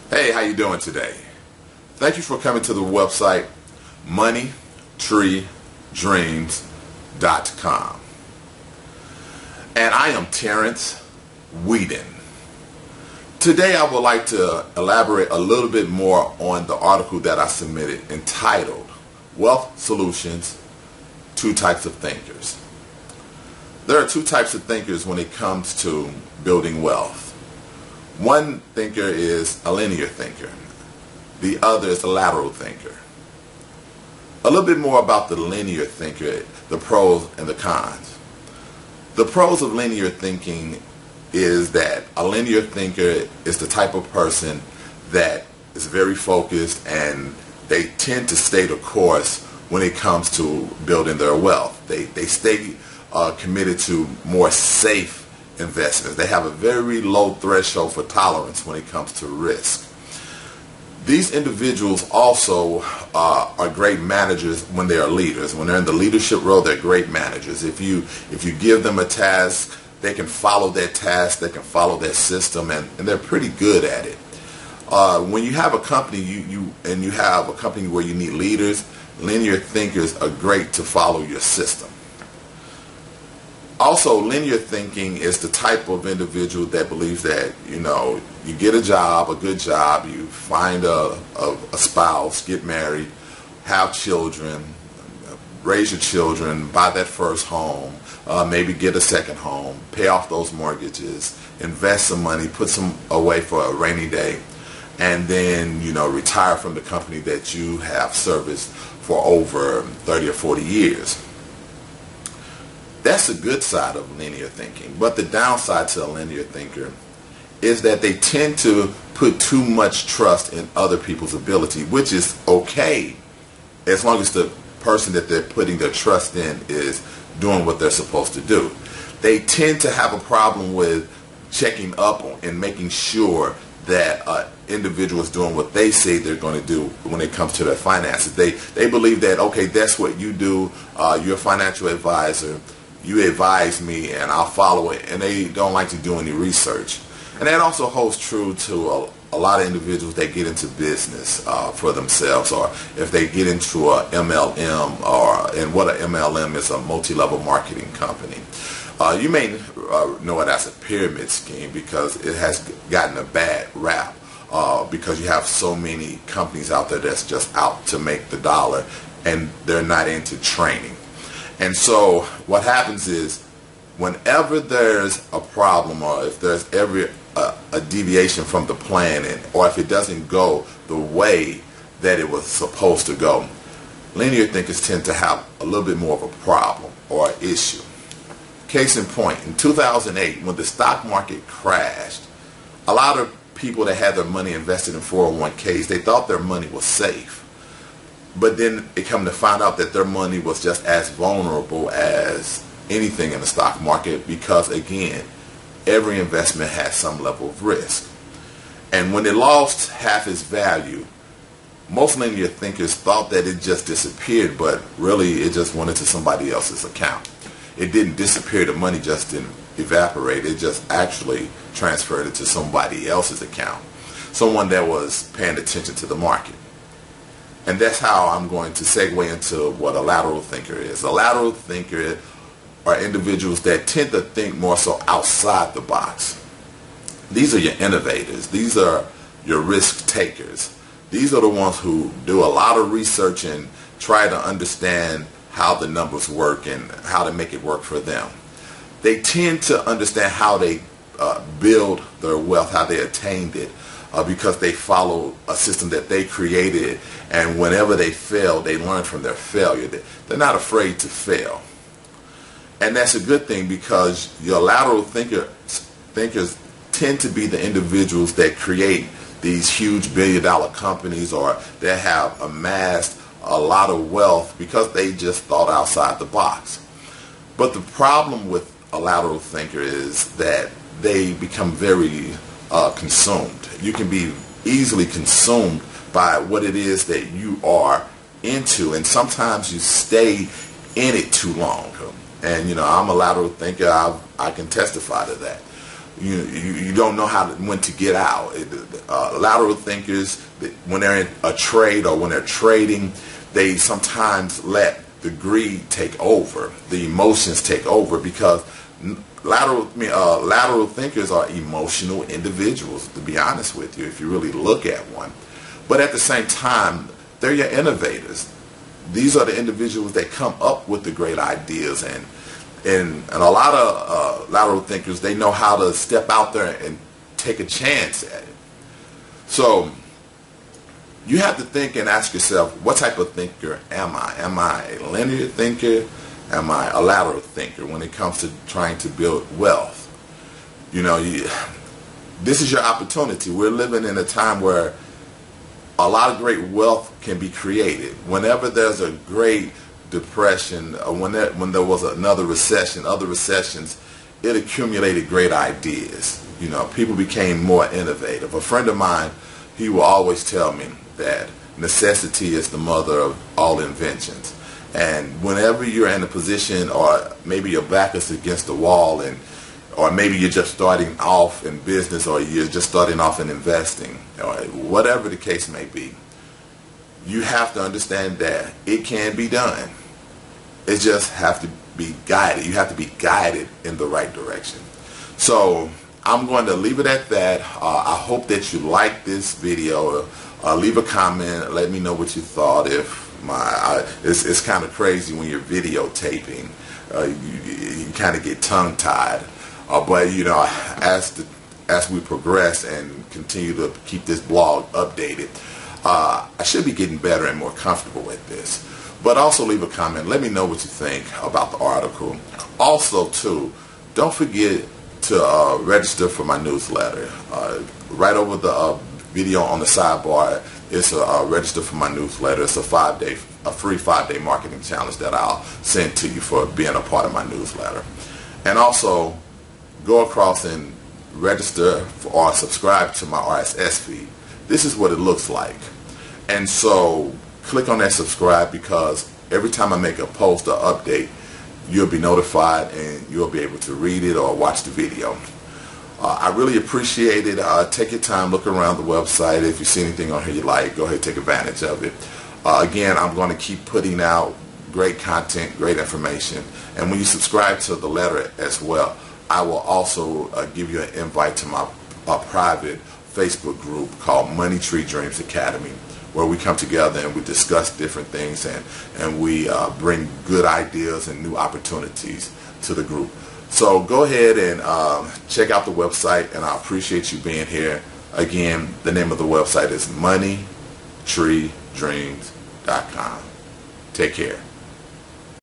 Hey, how you doing today? Thank you for coming to the website moneytreedreams.com. And I am Terrence Whedon. Today I would like to elaborate a little bit more on the article that I submitted entitled Wealth Solutions, Two Types of Thinkers. There are two types of thinkers when it comes to building wealth. One thinker is a linear thinker. The other is a lateral thinker. A little bit more about the linear thinker, the pros and the cons. The pros of linear thinking is that a linear thinker is the type of person that is very focused and they tend to stay the course when it comes to building their wealth. They stay committed to more safe investments. They have a very low threshold for tolerance when it comes to risk. These individuals also are great managers when they are leaders. When they're in the leadership role, they're great managers. If you give them a task, they can follow that task, they can follow that system, and they're pretty good at it. When you have a company, you have a company where you need leaders, linear thinkers are great to follow your system. Also, linear thinking is the type of individual that believes that, you get a job, a good job, you find a spouse, get married, have children, raise your children, buy that first home, maybe get a second home, pay off those mortgages, invest some money, put some away for a rainy day, and then, retire from the company that you have serviced for over 30 or 40 years. That's the good side of linear thinking. But the downside to a linear thinker is that they tend to put too much trust in other people's ability, which is okay as long as the person that they're putting their trust in is doing what they're supposed to do. They tend to have a problem with checking up on and making sure that individual is doing what they say they're going to do when it comes to their finances. They believe that, okay, that's what you do. You're a financial advisor. You advise me and I'll follow it, and they don't like to do any research. And that also holds true to a lot of individuals that get into business for themselves, or if they get into a MLM, and what an MLM is, a multi-level marketing company. You may know it as a pyramid scheme because it has gotten a bad rap because you have so many companies out there that's just out to make the dollar and they're not into training. And so what happens is whenever there's a problem, or if there's ever a deviation from the plan, or if it doesn't go the way that it was supposed to go, linear thinkers tend to have a little bit more of a problem or an issue. Case in point, in 2008, when the stock market crashed, a lot of people that had their money invested in 401ks, they thought their money was safe. But then it come to find out that their money was just as vulnerable as anything in the stock market because, again, every investment has some level of risk. And when it lost half its value, most linear thinkers thought that it just disappeared, but really it just went into somebody else's account. It didn't disappear. The money just didn't evaporate. It just actually transferred it to somebody else's account, someone that was paying attention to the market. And that's how I'm going to segue into what a lateral thinker is. A lateral thinker are individuals that tend to think more so outside the box. These are your innovators. These are your risk takers. These are the ones who do a lot of research and try to understand how the numbers work and how to make it work for them. They tend to understand how they build their wealth, how they attained it, because they follow a system that they created, and whenever they fail, they learn from their failure. They're not afraid to fail. And that's a good thing because your lateral thinkers tend to be the individuals that create these huge billion-dollar companies, or that have amassed a lot of wealth because they just thought outside the box. But the problem with a lateral thinker is that they become very consumed. You can be easily consumed by what it is that you are into, and sometimes you stay in it too long. And I'm a lateral thinker. I can testify to that. You don't know when to get out. Lateral thinkers, when they're in a trade or when they're trading, they sometimes let the greed take over, the emotions take over, because lateral thinkers are emotional individuals, to be honest with you, if you really look at one. But at the same time, they're your innovators. These are the individuals that come up with the great ideas, and a lot of lateral thinkers, they know how to step out there and take a chance at it. So you have to think and ask yourself, what type of thinker am I? Am I a linear thinker? Am I a lateral thinker when it comes to trying to build wealth? This is your opportunity. We're living in a time where a lot of great wealth can be created. Whenever there's a great depression, or when there was another recession, other recessions, it accumulated great ideas. People became more innovative. A friend of mine, he will always tell me that necessity is the mother of all inventions. And whenever you're in a position, or maybe your back is against the wall, or maybe you're just starting off in business, or you're just starting off in investing, or whatever the case may be, you have to understand that it can be done. It just have to be guided. You have to be guided in the right direction. So I'm going to leave it at that. I hope that you like this video. Leave a comment. Let me know what you thought. It's kind of crazy when you're videotaping. You kind of get tongue-tied. But as we progress and continue to keep this blog updated, I should be getting better and more comfortable with this. But also leave a comment. Let me know what you think about the article. Also, too, don't forget to register for my newsletter. Right over the video on the sidebar is register for my newsletter. It's a free 5-day marketing challenge that I'll send to you for being a part of my newsletter. And also, go across and register or subscribe to my RSS feed. This is what it looks like. And so click on that subscribe, because every time I make a post or update, you'll be notified and you'll be able to read it or watch the video. I really appreciate it. Take your time, look around the website. If you see anything on here you like, go ahead and take advantage of it. Again, I'm going to keep putting out great content, great information. And when you subscribe to the letter as well, I will also give you an invite to my private Facebook group called Money Tree Dreams Academy, where we come together and we discuss different things, and we bring good ideas and new opportunities to the group. So go ahead and check out the website, and I appreciate you being here. Again, the name of the website is moneytreedreams.com. Take care.